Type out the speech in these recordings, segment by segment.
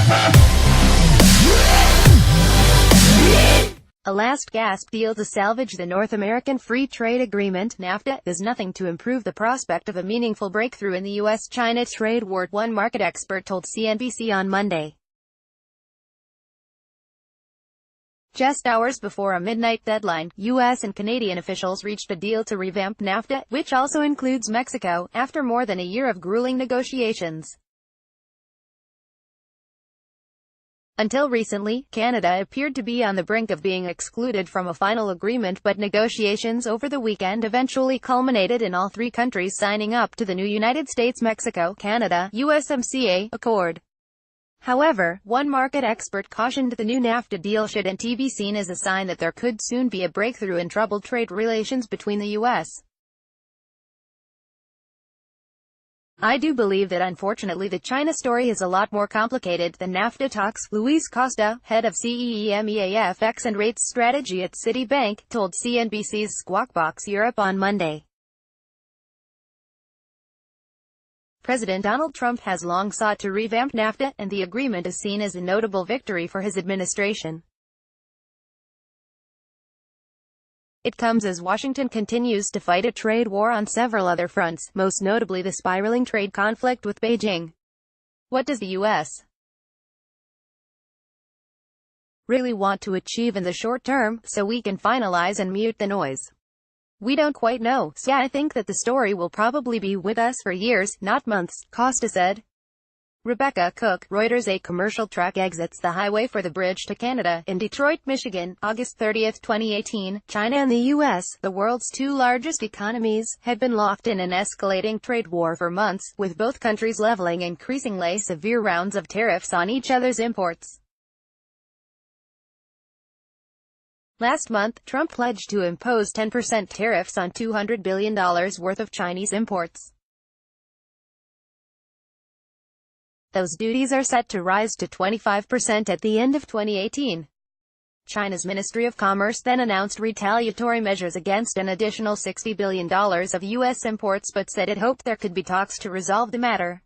A last-gasp deal to salvage the North American Free Trade Agreement, NAFTA, does nothing to improve the prospect of a meaningful breakthrough in the U.S. China trade war, one market expert told CNBC on Monday. Just hours before a midnight deadline, U.S. and Canadian officials reached a deal to revamp NAFTA, which also includes Mexico, after more than a year of grueling negotiations. Until recently, Canada appeared to be on the brink of being excluded from a final agreement, but negotiations over the weekend eventually culminated in all three countries signing up to the new United States-Mexico-Canada USMCA accord. However, one market expert cautioned the new NAFTA deal shouldn't be seen as a sign that there could soon be a breakthrough in troubled trade relations between the U.S. "I do believe that unfortunately the China story is a lot more complicated than NAFTA talks," Luis Costa, head of CEEMEA and rates strategy at Citibank, told CNBC's Squawk Box Europe on Monday. President Donald Trump has long sought to revamp NAFTA, and the agreement is seen as a notable victory for his administration. It comes as Washington continues to fight a trade war on several other fronts, most notably the spiraling trade conflict with Beijing. What does the U.S. really want to achieve in the short term, so we can finalize and mute the noise? We don't quite know, so I think that the story will probably be with us for years, not months, Costa said. Rebecca Cook, Reuters. A commercial truck exits the highway for the bridge to Canada, in Detroit, Michigan, August 30, 2018. China and the U.S., the world's two largest economies, had been locked in an escalating trade war for months, with both countries leveling increasingly severe rounds of tariffs on each other's imports. Last month, Trump pledged to impose 10% tariffs on $200 billion worth of Chinese imports. Those duties are set to rise to 25% at the end of 2018. China's Ministry of Commerce then announced retaliatory measures against an additional $60 billion of U.S. imports, but said it hoped there could be talks to resolve the matter.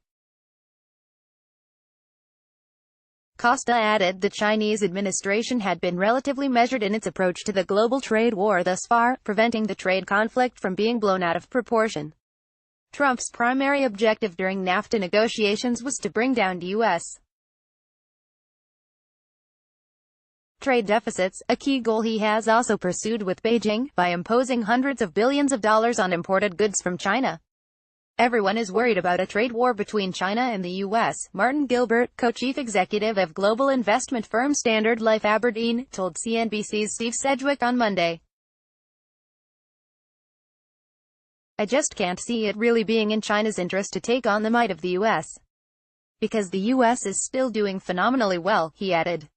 Costa added the Chinese administration had been relatively measured in its approach to the global trade war thus far, preventing the trade conflict from being blown out of proportion. Trump's primary objective during NAFTA negotiations was to bring down U.S. trade deficits, a key goal he has also pursued with Beijing, by imposing hundreds of billions of dollars on imported goods from China. Everyone is worried about a trade war between China and the U.S., Martin Gilbert, co-chief executive of global investment firm Standard Life Aberdeen, told CNBC's Steve Sedgwick on Monday. "I just can't see it really being in China's interest to take on the might of the U.S. because the U.S. is still doing phenomenally well," he added.